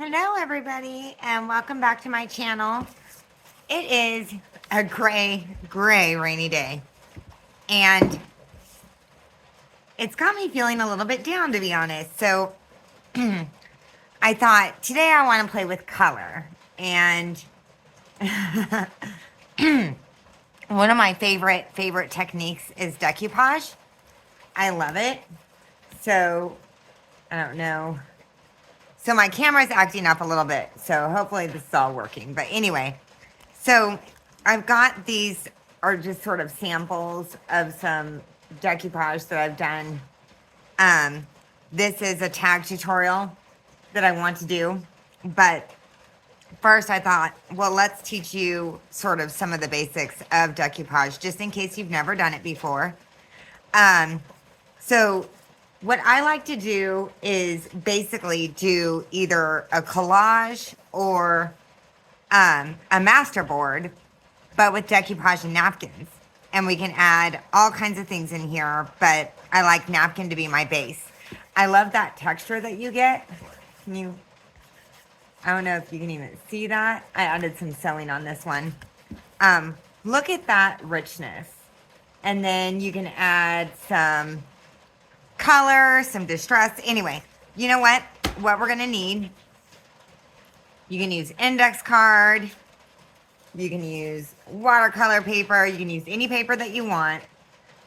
Hello everybody and welcome back to my channel. It is a gray rainy day and it's got me feeling a little bit down, to be honest. So I thought today I want to play with color, and one of my favorite techniques is decoupage. I love it. So I don't know. So my camera's acting up a little bit, so hopefully this is all working. But anyway, so I've got these are just sort of samples of some decoupage that I've done. This is a tag tutorial that I want to do. But first I thought, well, let's teach you sort of some of the basics of decoupage, just in case you've never done it before. So what I like to do is basically do either a collage or a masterboard, but with decoupage and napkins. And we can add all kinds of things in here, but I like napkin to be my base. I love that texture that you get. I don't know if you can even see that. I added some sewing on this one. Look at that richness. And then you can add some color, some distress. Anyway, you know what we're gonna need. You can use index card, you can use watercolor paper, you can use any paper that you want.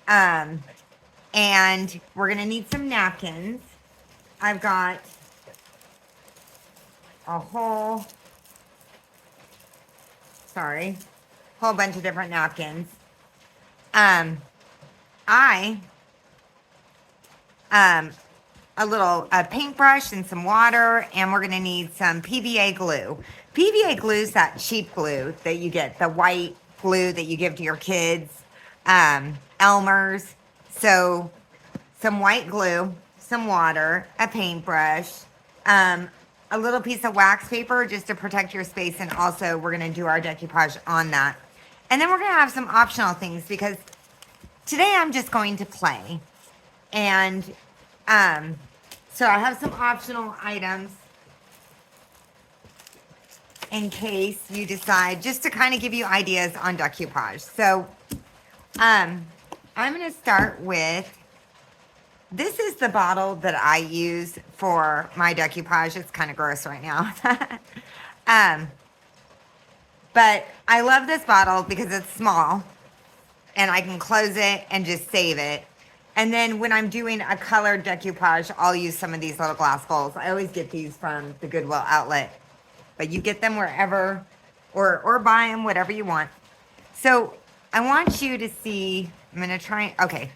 And we're gonna need some napkins. I've got a whole bunch of different napkins. A paintbrush and some water, and we're gonna need some PVA glue. PVA glue is that cheap glue that you get, the white glue that you give to your kids, Elmer's. So some white glue, some water, a paintbrush, a little piece of wax paper just to protect your space, and also we're gonna do our decoupage on that. And then we're gonna have some optional things because today I'm just going to play. And so I have some optional items in case you decide, just to kind of give you ideas on decoupage. So I'm going to start with, this is the bottle that I use for my decoupage. It's kind of gross right now. But I love this bottle because it's small and I can close it and just save it. And then when I'm doing a colored decoupage, I'll use some of these little glass bowls. I always get these from the Goodwill outlet, but you get them wherever, or buy them, whatever you want. So I want you to see, I'm gonna try, okay.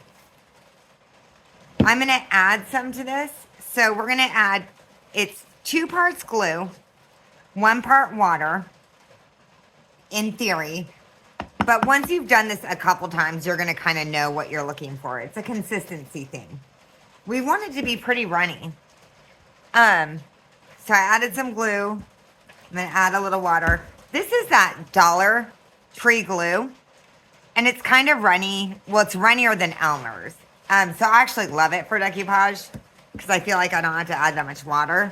I'm gonna add some to this. So we're gonna add, it's 2 parts glue, 1 part water, in theory. But once you've done this a couple times, you're going to kind of know what you're looking for. It's a consistency thing. We want it to be pretty runny. So I added some glue. I'm going to add a little water. This is that Dollar Tree glue. And it's kind of runny. Well, it's runnier than Elmer's. So I actually love it for decoupage because I feel like I don't have to add that much water.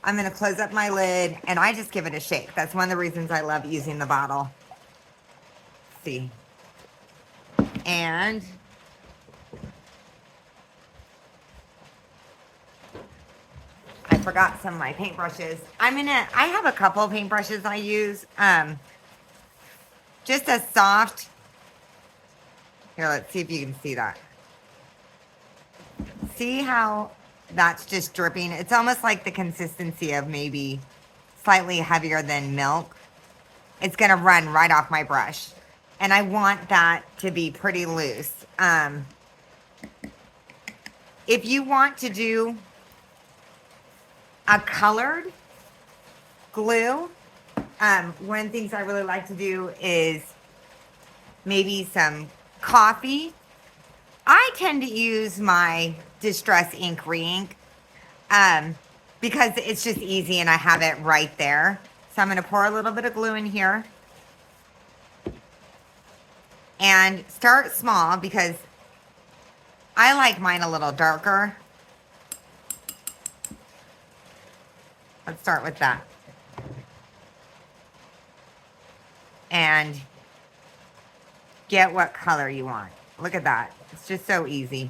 I'm going to close up my lid and I just give it a shake. That's one of the reasons I love using the bottle. See, and I forgot some of my paintbrushes. I have a couple of paintbrushes I use. Just a soft, here, let's see if you can see that. See how that's just dripping? It's almost like the consistency of maybe slightly heavier than milk. It's gonna run right off my brush. And I want that to be pretty loose. If you want to do a colored glue, one of the things I really like to do is maybe some coffee. I tend to use my Distress Ink re-ink because it's just easy and I have it right there. So I'm going to pour a little bit of glue in here. And start small because I like mine a little darker. Let's start with that. And get what color you want. Look at that. It's just so easy.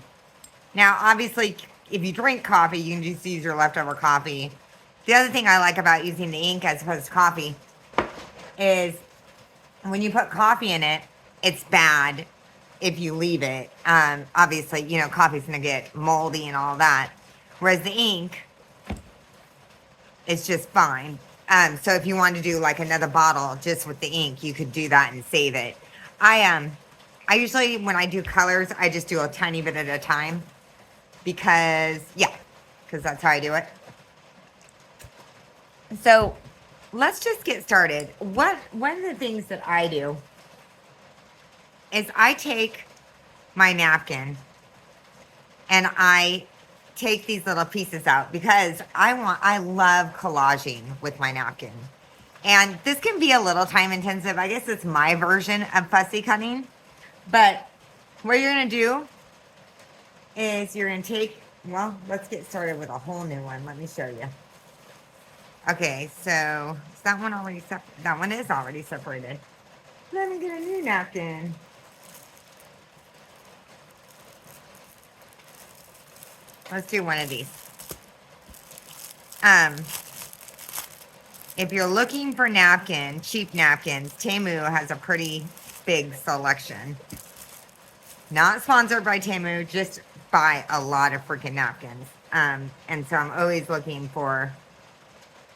Now, obviously, if you drink coffee, you can just use your leftover coffee. The other thing I like about using the ink as opposed to coffee is when you put coffee in it, it's bad if you leave it. Obviously, you know, coffee's going to get moldy and all that. Whereas the ink is just fine. So if you want to do like another bottle just with the ink, you could do that and save it. I usually, when I do colors, I just do a tiny bit at a time because that's how I do it. So let's just get started. One of the things that I do is I take my napkin and I take these little pieces out because I love collaging with my napkin. And this can be a little time intensive. I guess it's my version of fussy cutting. But what you're going to do is you're going to take, well, let's get started with a whole new one. Let me show you. Okay, so is that one already separated? That one is already separated. Let me get a new napkin. Let's do one of these. If you're looking for cheap napkins, Temu has a pretty big selection. Not sponsored by Temu, just buy a lot of freaking napkins. And so I'm always looking for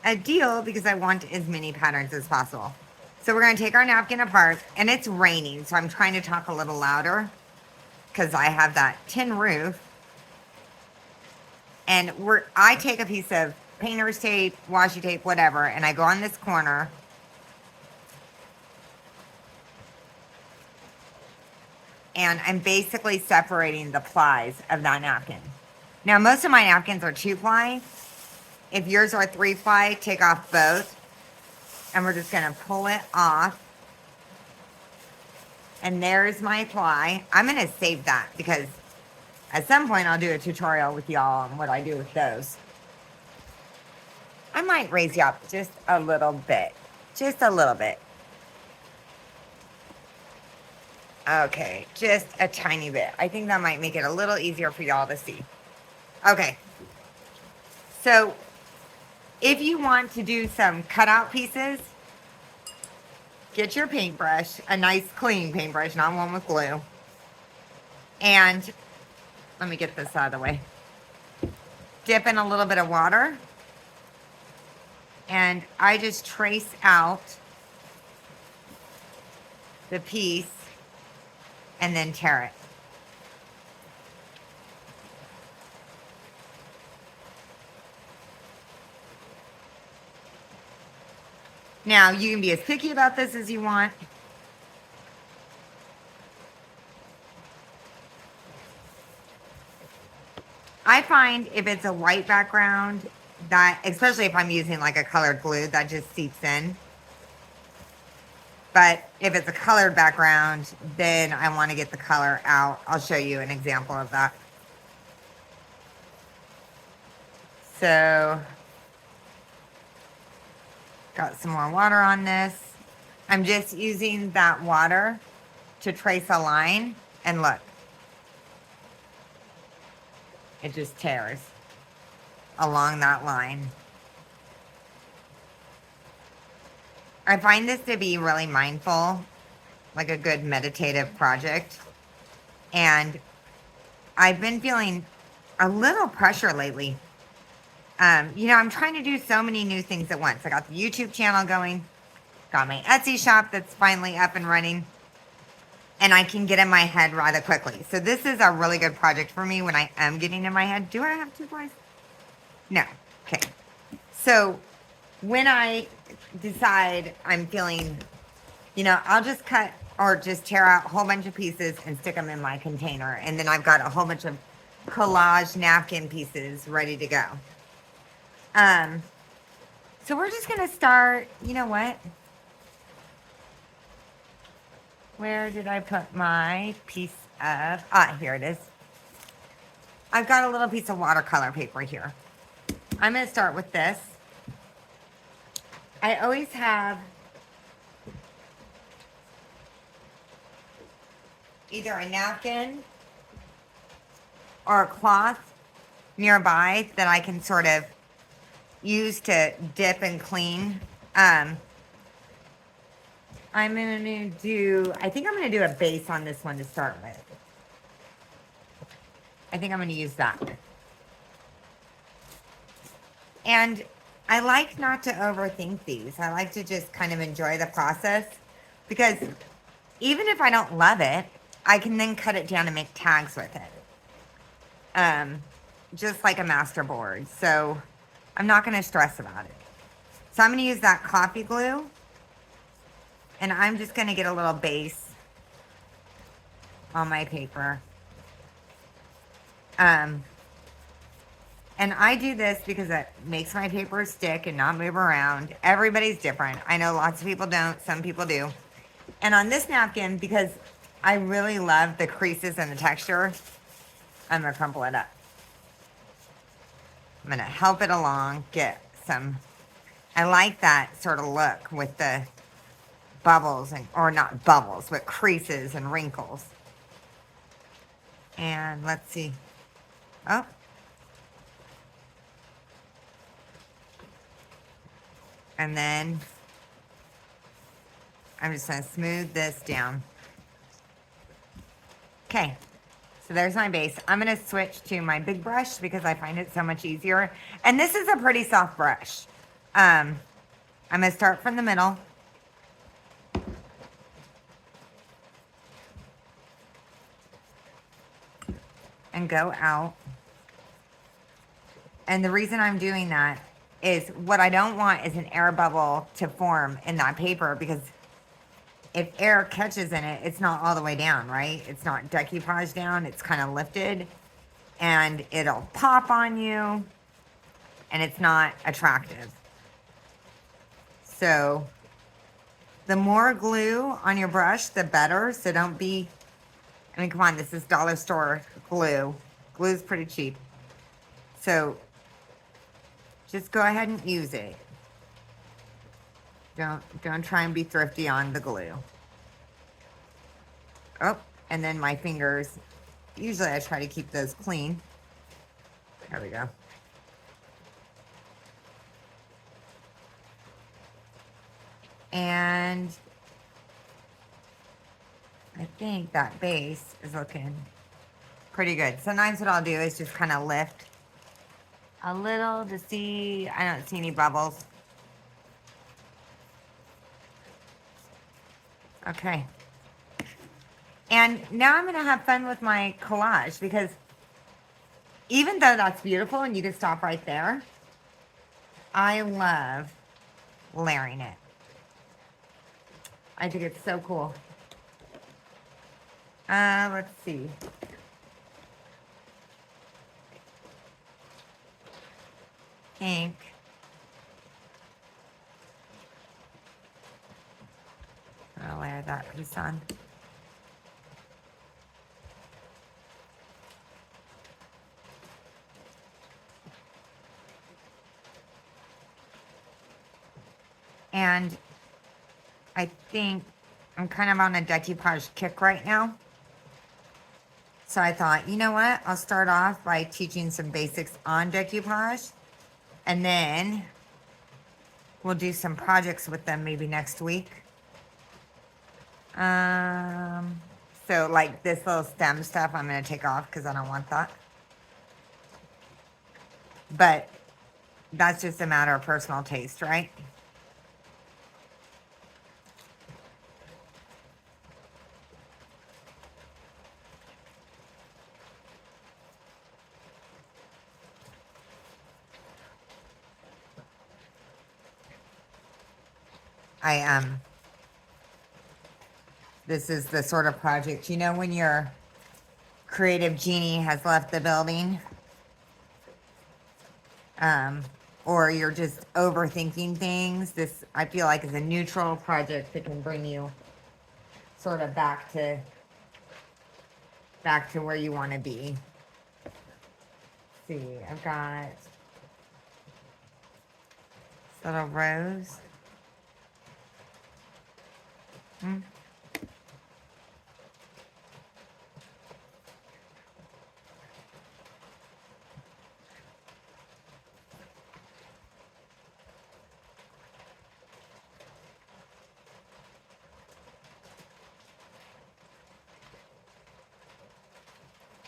a deal because I want as many patterns as possible. So we're going to take our napkin apart, and it's raining, so I'm trying to talk a little louder because I have that tin roof. And I take a piece of painter's tape, washi tape, whatever, and I go on this corner. And I'm basically separating the plies of that napkin. Now, most of my napkins are 2-ply. If yours are 3-ply, take off both. And we're just going to pull it off. And there's my ply. I'm going to save that because at some point I'll do a tutorial with y'all on what I do with those. I might raise you up just a little bit. Just a little bit. Okay, just a tiny bit. I think that might make it a little easier for y'all to see. Okay. So, if you want to do some cutout pieces, get your paintbrush, a nice clean paintbrush, not one with glue. And let me get this out of the way. Dip in a little bit of water. And I just trace out the piece and then tear it. Now, you can be as picky about this as you want. I find if it's a white background, that, especially if I'm using like a colored glue, that just seeps in. But if it's a colored background, then I want to get the color out. I'll show you an example of that. So, got some more water on this. I'm just using that water to trace a line. And look. It just tears along that line. I find this to be really mindful, like a good meditative project. And I've been feeling a little pressure lately. You know, I'm trying to do so many new things at once. I got the YouTube channel going, got my Etsy shop that's finally up and running, and I can get in my head rather quickly. So this is a really good project for me when I am getting in my head. Do I have 2 plies? No. Okay. So when I decide I'm feeling, you know, I'll just cut or just tear out a whole bunch of pieces and stick them in my container. And then I've got a whole bunch of collage napkin pieces ready to go. So we're just going to start, you know what? Where did I put my piece of, here it is. I've got a little piece of watercolor paper here. I'm going to start with this. I always have either a napkin or a cloth nearby that I can sort of use to dip and clean. Um, I'm gonna do, I think I'm gonna do a base on this one to start with. I think I'm gonna use that. And I like not to overthink these. I like to just kind of enjoy the process because even if I don't love it, I can then cut it down and make tags with it. Just like a master board. So I'm not going to stress about it. So I'm going to use that coffee glue. And I'm just going to get a little base on my paper. And I do this because it makes my paper stick and not move around. Everybody's different. I know lots of people don't. Some people do. And on this napkin, because I really love the creases and the texture, I'm going to crumple it up. I'm going to help it along, get some, I like that sort of look with the bubbles, and or not bubbles, but creases and wrinkles. And let's see. Oh. And then I'm just going to smooth this down. Okay. So there's my base. I'm going to switch to my big brush because I find it so much easier. And this is a pretty soft brush. I'm going to start from the middle. And go out. And the reason I'm doing that is what I don't want is an air bubble to form in that paper, because if air catches in it, it's not all the way down, right? It's not decoupage down, it's kind of lifted, and it'll pop on you, and it's not attractive. So the more glue on your brush, the better. So don't be, I mean, come on, this is dollar store glue. Glue's pretty cheap. So just go ahead and use it. Don't try and be thrifty on the glue. Oh, and then my fingers, usually I try to keep those clean. There we go. And I think that base is looking pretty good. Sometimes what I'll do is just kind of lift a little to see, I don't see any bubbles. Okay. And now I'm going to have fun with my collage, because even though that's beautiful and you can stop right there, I love layering it. I think it's so cool. Let's see. Pink. I'll layer that piece on. And I think I'm kind of on a decoupage kick right now. So I thought, you know what? I'll start off by teaching some basics on decoupage. And then we'll do some projects with them maybe next week. So like this little stem stuff, I'm going to take off because I don't want that. But that's just a matter of personal taste, right? This is the sort of project, you know, when your creative genie has left the building, or you're just overthinking things. This, I feel like, is a neutral project that can bring you sort of back to where you want to be. Let's see, I've got this little rose. Mm.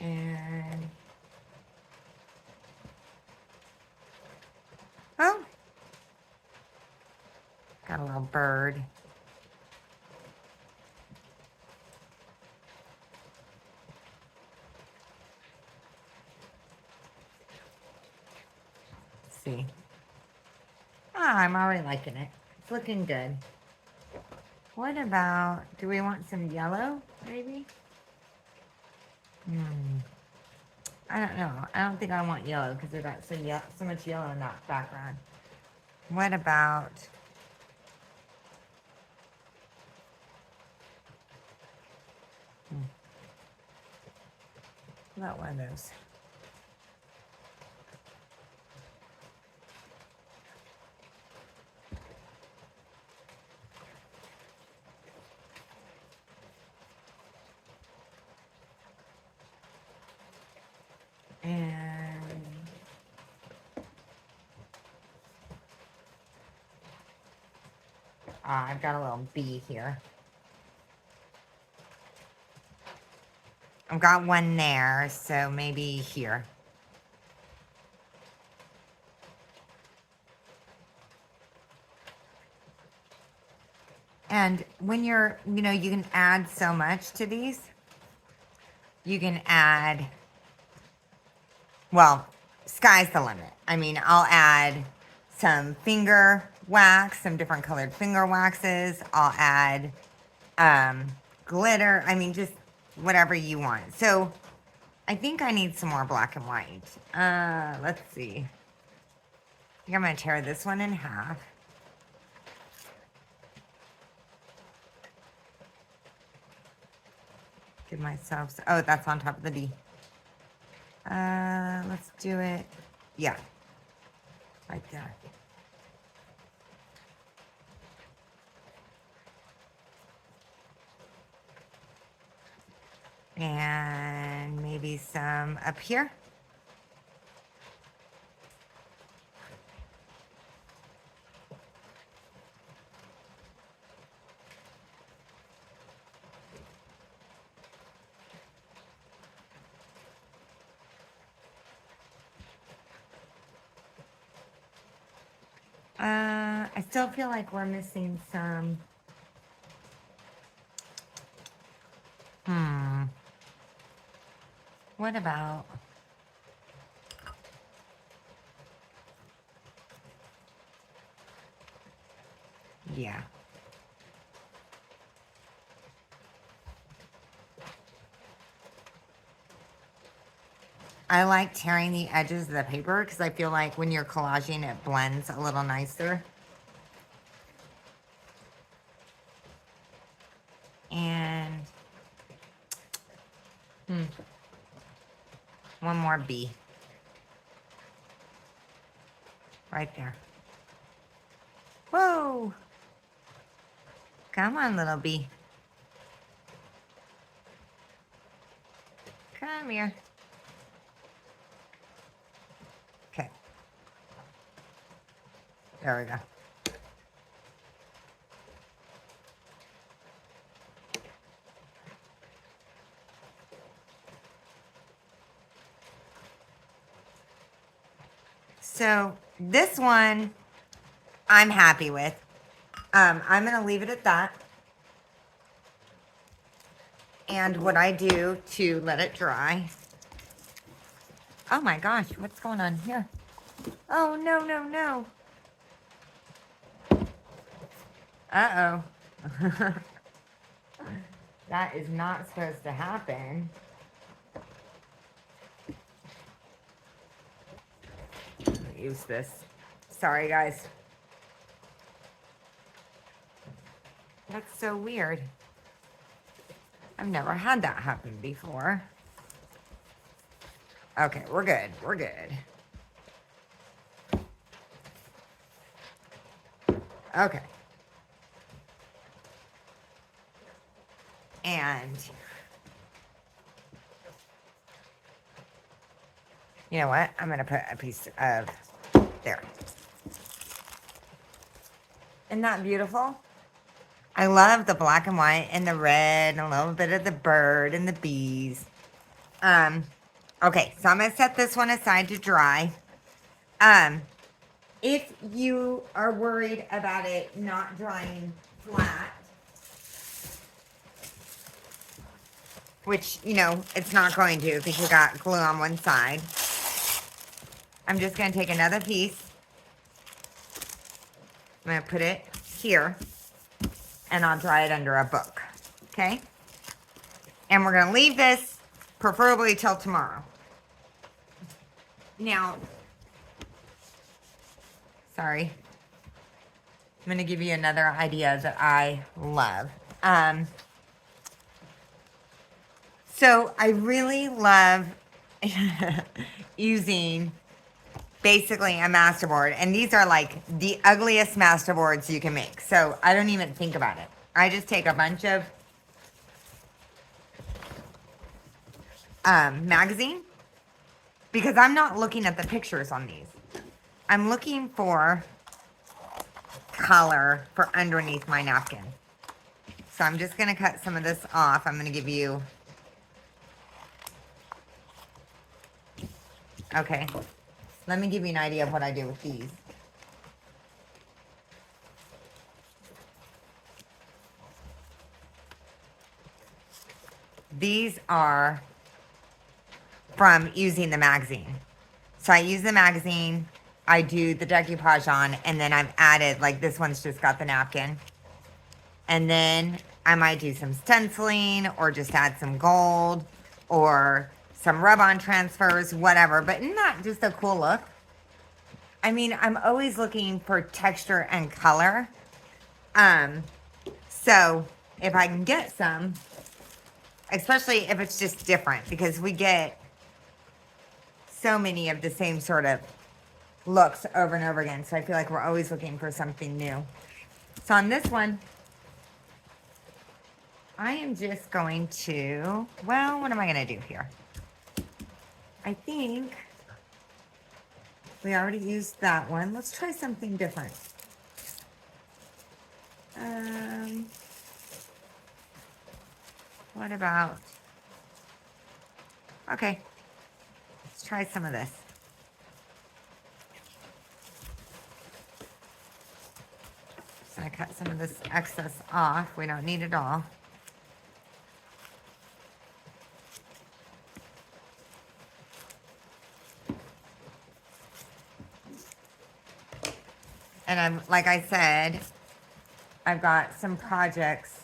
And oh, got a little bird. Let's see. Ah, I'm already liking it. It's looking good. What about, do we want some yellow, maybe? Hmm. I don't know. I don't think I want yellow because I got so much yellow in that background. What about, what about one of those? And I've got a little bee here. I've got one there, so maybe here. And when you're, you can add so much to these. You can add, well, sky's the limit. I mean, I'll add some finger wax, some different colored finger waxes. I'll add glitter. I mean, just whatever you want. So I think I need some more black and white. Let's see. I think I'm going to tear this one in half. Give myself, oh, that's on top of the D. Let's do it. Yeah. Right there. And maybe some up here. I still feel like we're missing some. What about? Yeah. I like tearing the edges of the paper because I feel like when you're collaging, it blends a little nicer. And one more B. Right there. Whoa! Come on, little bee. Come here. Okay. There we go. So this one I'm happy with. I'm going to leave it at that. And what I do to let it dry. Oh my gosh, what's going on here? Oh, no, no, no. Uh-oh. That is not supposed to happen. Let me use this. Sorry, guys. That's so weird. I've never had that happen before. Okay, we're good. We're good. Okay. And you know what? I'm going to put a piece of there. Isn't that beautiful? I love the black and white and the red and a little bit of the bird and the bees. Okay, so I'm going to set this one aside to dry. If you are worried about it not drying flat, which, you know, it's not going to because you got glue on one side, I'm just going to take another piece. I'm going to put it here, and I'll dry it under a book, okay? And we're going to leave this preferably till tomorrow. Now, sorry. I'm going to give you another idea that I love. So I really love using basically a masterboard. And these are like the ugliest masterboards you can make. So I don't even think about it. I just take a bunch of magazine because I'm not looking at the pictures on these. I'm looking for color for underneath my napkin. So I'm just going to cut some of this off. I'm going to give you... Okay. Let me give you an idea of what I do with these. These are from using the magazine. So I use the magazine, I do the decoupage on, and then I've added, like this one's just got the napkin. And then I might do some stenciling or just add some gold or some rub-on transfers, whatever. But isn't that just a cool look? I mean, I'm always looking for texture and color. So if I can get some, especially if it's just different, because we get so many of the same sort of looks over and over again. So I feel like we're always looking for something new. So on this one, I am just going to, well, what am I going to do here? I think we already used that one. Let's try something different. What about, okay, let's try some of this. So I cut some of this excess off. We don't need it all. And I'm, like I said, I've got some projects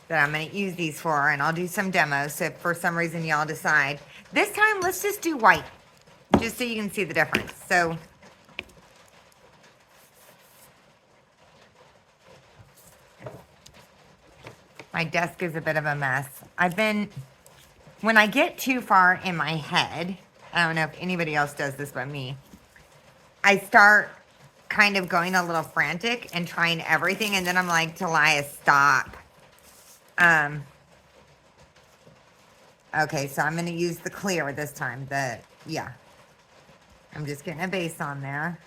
that I'm going to use these for, and I'll do some demos. So if for some reason y'all decide, this time let's just do white, just so you can see the difference. So my desk is a bit of a mess. When I get too far in my head, I don't know if anybody else does this but me, I start kind of going a little frantic and trying everything, and then I'm like, Talia, stop. Okay, so I'm going to use the clear this time. Yeah. I'm just getting a base on there.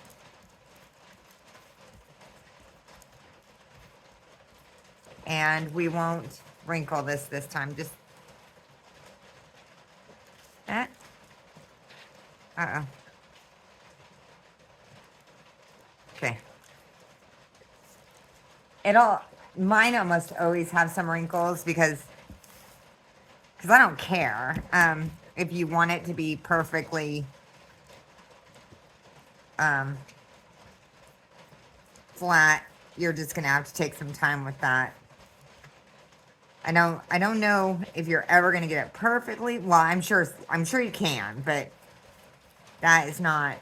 And we won't wrinkle this time. Just that. Uh-oh. Okay. Mine almost always have some wrinkles because I don't care. If you want it to be perfectly flat, you're just gonna have to take some time with that. I don't know if you're ever gonna get it perfectly. Well, I'm sure you can, but that is not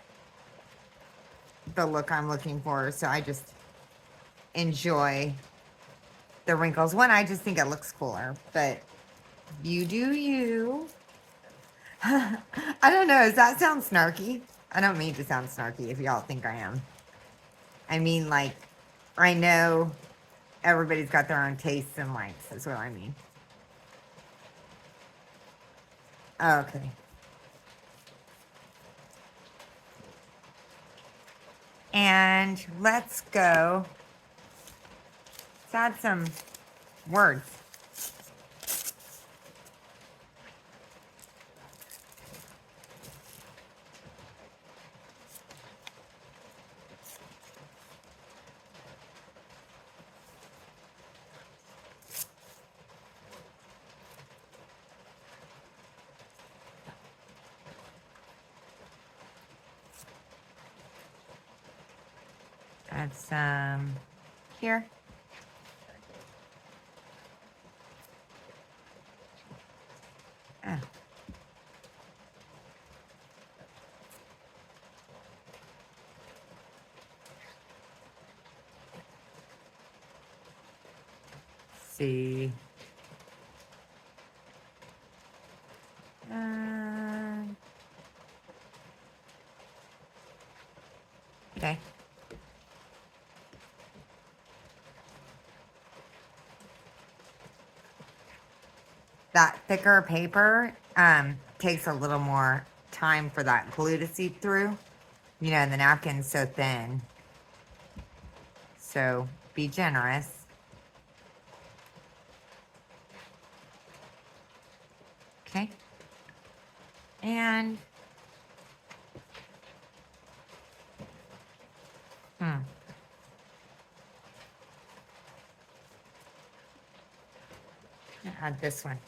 the look I'm looking for. So I just enjoy the wrinkles. One, I just think it looks cooler, but you do you. I don't know. Does that sound snarky? I don't mean to sound snarky if y'all think I am. I mean, like, I know everybody's got their own tastes and likes, is what I mean. Okay. And let's go. Let's add some words. Add some here. Ah. See. Okay. That thicker paper takes a little more time for that glue to seep through. You know, the napkin's so thin. So be generous. Okay. And add this one.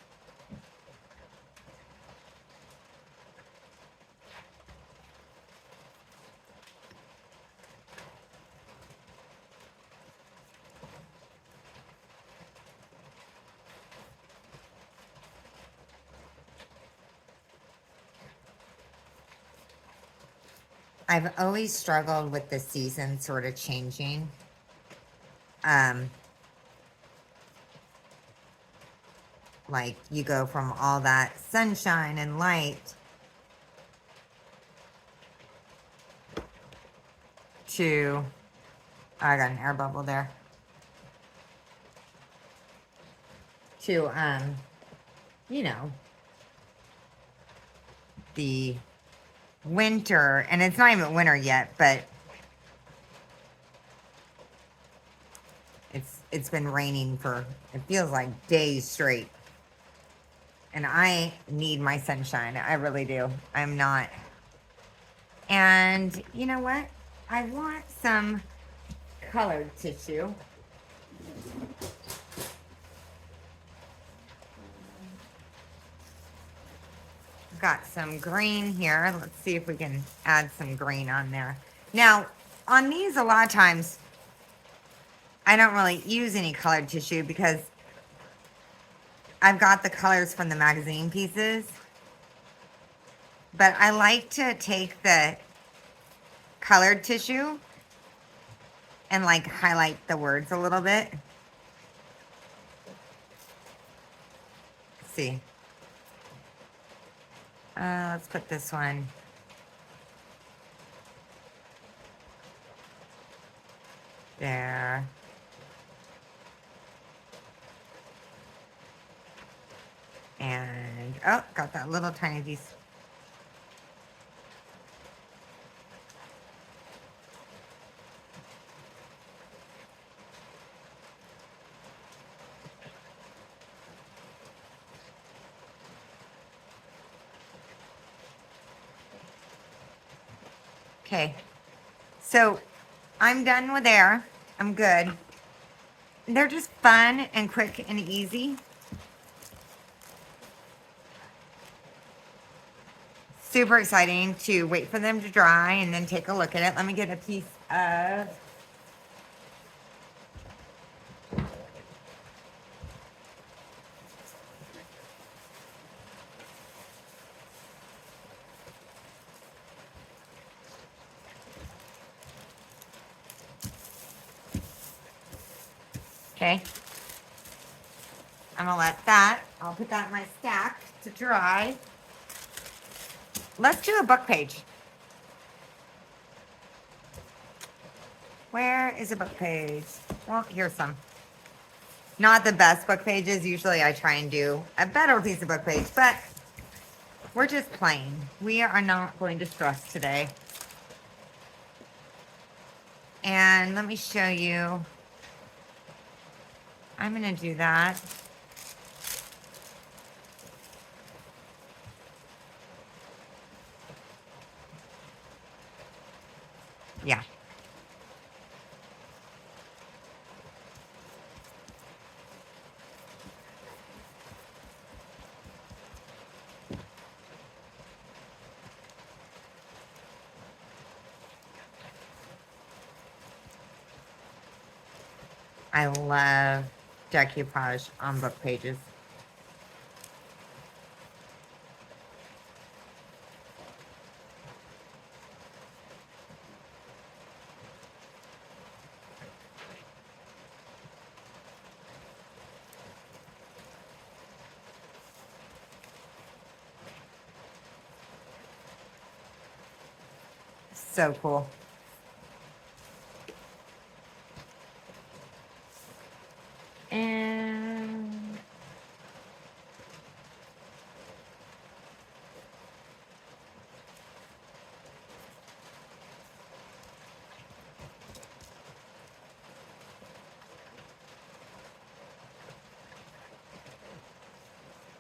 I've always struggled with the season sort of changing. Like you go from all that sunshine and light to, oh, I got an air bubble there. To, you know, the winter, and it's not even winter yet, but it's been raining for, it feels like days straight. And I need my sunshine. I really do. I'm not. And you know what? I want some colored tissue. Got some green here. Let's see if we can add some green on there. Now, on these, a lot of times, I don't really use any colored tissue because I've got the colors from the magazine pieces. But I like to take the colored tissue and like highlight the words a little bit. Let's see. Let's put this one. There. And, oh, got that little tiny piece. Okay, so I'm done with there. I'm good. They're just fun and quick and easy. Super exciting to wait for them to dry and then take a look at it. Let me get a piece of okay. I'm gonna let that, I'll put that in my stack to dry. Let's do a book page. Where is a book page? Well, here's some. Not the best book pages. Usually I try and do a better piece of book page, but we're just playing. We are not going to stress today. And let me show you. I'm going to do that. Yeah. I love decoupage on book pages. So cool. And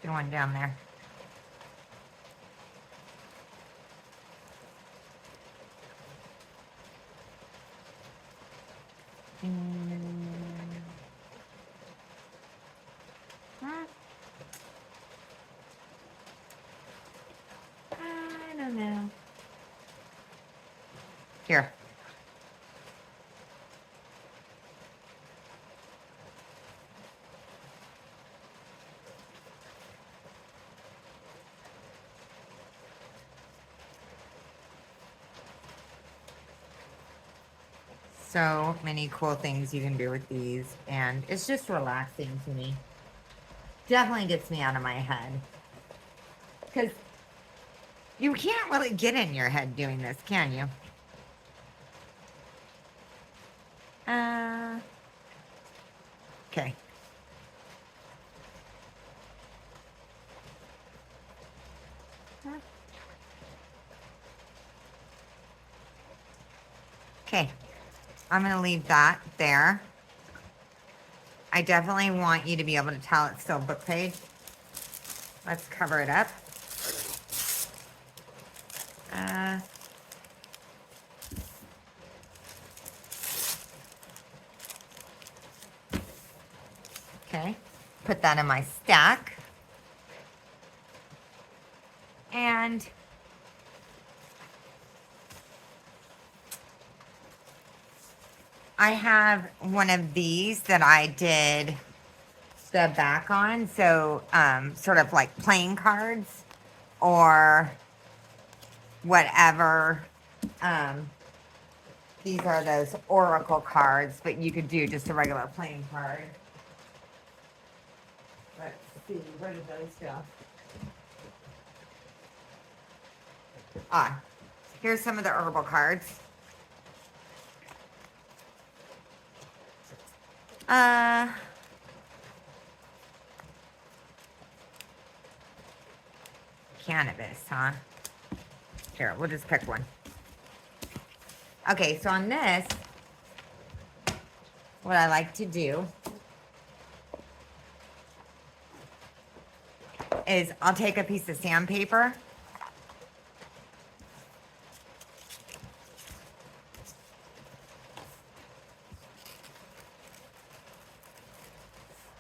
do one down there. I don't know. Here. So many cool things you can do with these, and it's just relaxing to me. Definitely gets me out of my head. Because you can't really get in your head doing this, can you? Okay. Okay. I'm going to leave that there. I definitely want you to be able to tell it's still a book page. Let's cover it up. Okay. Put that in my stack. And I have one of these that I did the back on. So, sort of like playing cards or whatever. These are those oracle cards, but you could do just a regular playing card. Let's see, where did those go? Ah, here's some of the herbal cards. Cannabis, huh? Here, we'll just pick one. Okay, so on this, what I like to do is I'll take a piece of sandpaper.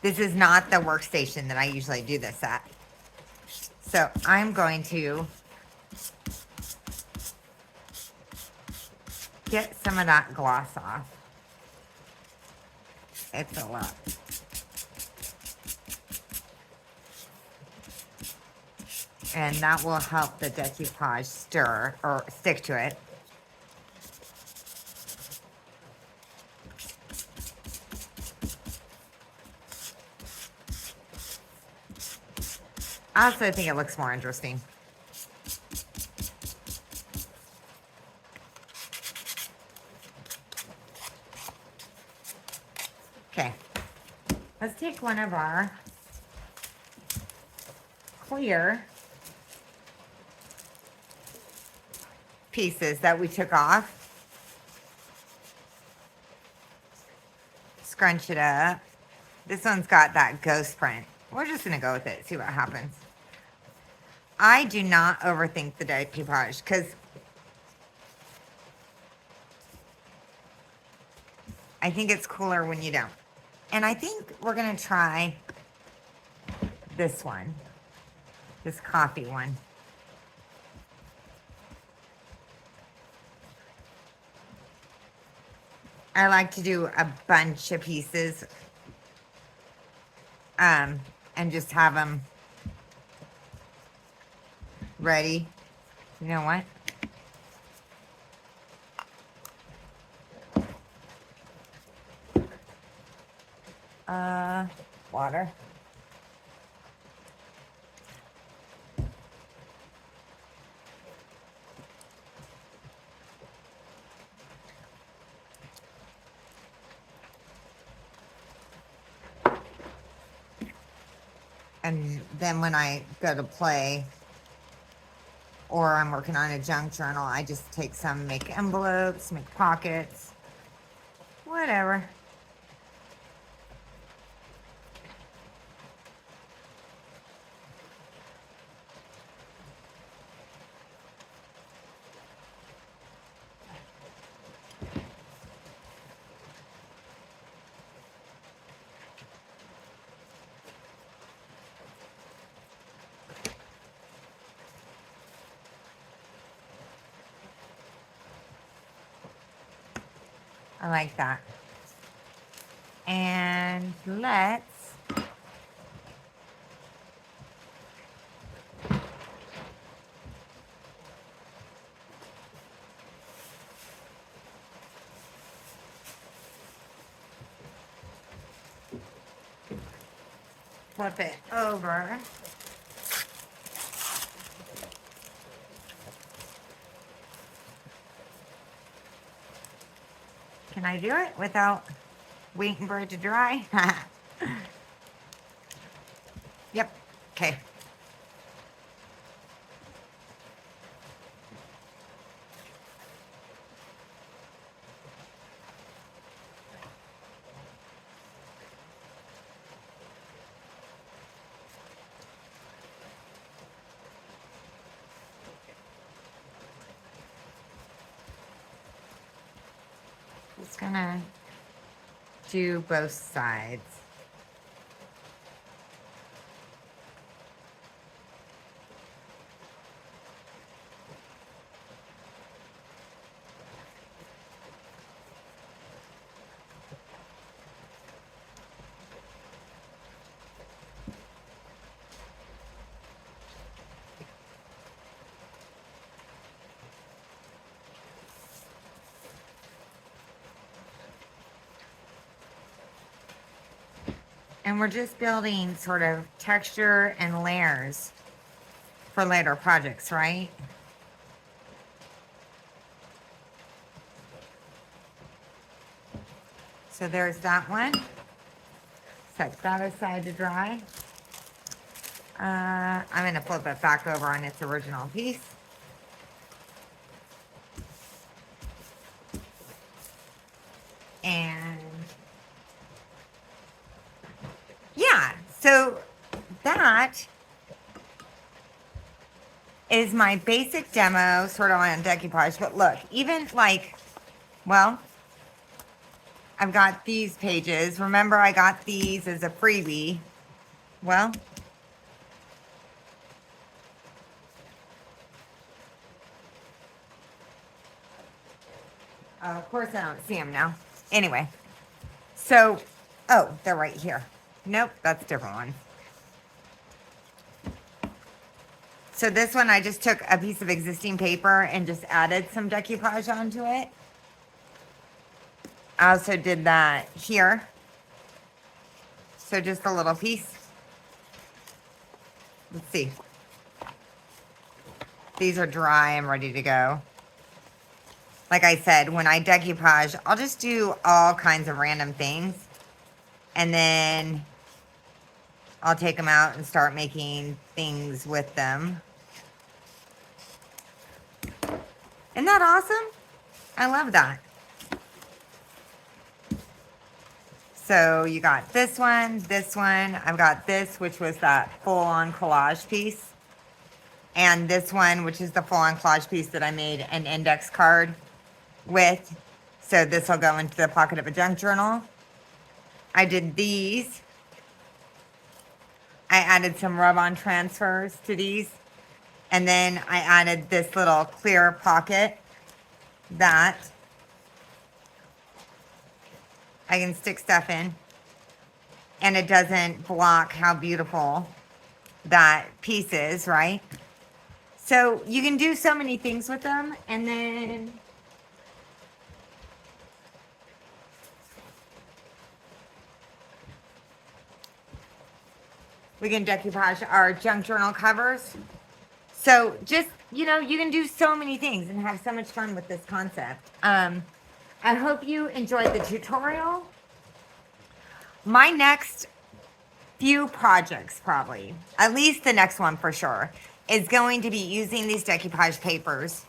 This is not the workstation that I usually do this at. So I'm going to get some of that gloss off. It's a lot. And that will help the decoupage stir or stick to it. I also think it looks more interesting. Okay. Let's take one of our clear pieces that we took off. Scrunch it up. This one's got that ghost print. We're just gonna go with it, see what happens. I do not overthink the decoupage because I think it's cooler when you don't. And I think we're gonna try this one, this coffee one. I like to do a bunch of pieces and just have them ready. You know what? Water. And then when I go to play or I'm working on a junk journal, I just take some, make envelopes, make pockets, whatever. I like that. And let's flip it over. Can I do it without waiting for it to dry? Yep. Okay. Just gonna do both sides. And we're just building sort of texture and layers for later projects, right? So there's that one. Set that aside to dry. I'm gonna flip it back over on its original piece. And yeah, so that is my basic demo sort of on decoupage. But look, even like, well, I've got these pages. Remember, I got these as a freebie. Well, of course I don't see them now. Anyway, so, oh, they're right here. Nope, that's a different one. So this one, I just took a piece of existing paper and just added some decoupage onto it. I also did that here. So just a little piece. Let's see. These are dry and ready to go. Like I said, when I decoupage, I'll just do all kinds of random things. And then I'll take them out and start making things with them. Isn't that awesome? I love that. So you got this one, this one. I've got this, which was that full-on collage piece. And this one, which is the full-on collage piece that I made an index card with. So this will go into the pocket of a junk journal. I did these. I added some rub-on transfers to these. And then I added this little clear pocket that I can stick stuff in. And it doesn't block how beautiful that piece is, right? So you can do so many things with them. And then we can decoupage our junk journal covers. So just, you know, you can do so many things and have so much fun with this concept. I hope you enjoyed the tutorial. My next few projects, probably, at least the next one for sure, is going to be using these decoupage papers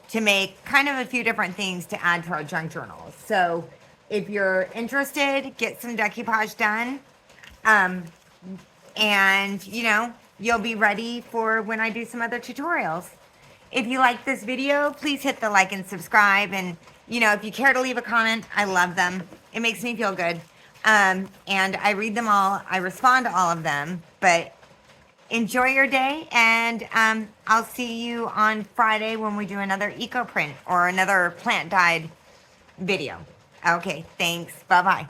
to make kind of a few different things to add to our junk journals. So if you're interested, get some decoupage done. And, you know, you'll be ready for when I do some other tutorials. If you like this video, please hit the like and subscribe. And, you know, if you care to leave a comment, I love them. It makes me feel good. And I read them all. I respond to all of them. But enjoy your day. And I'll see you on Friday when we do another eco print or another plant dyed video. Okay, thanks. Bye-bye.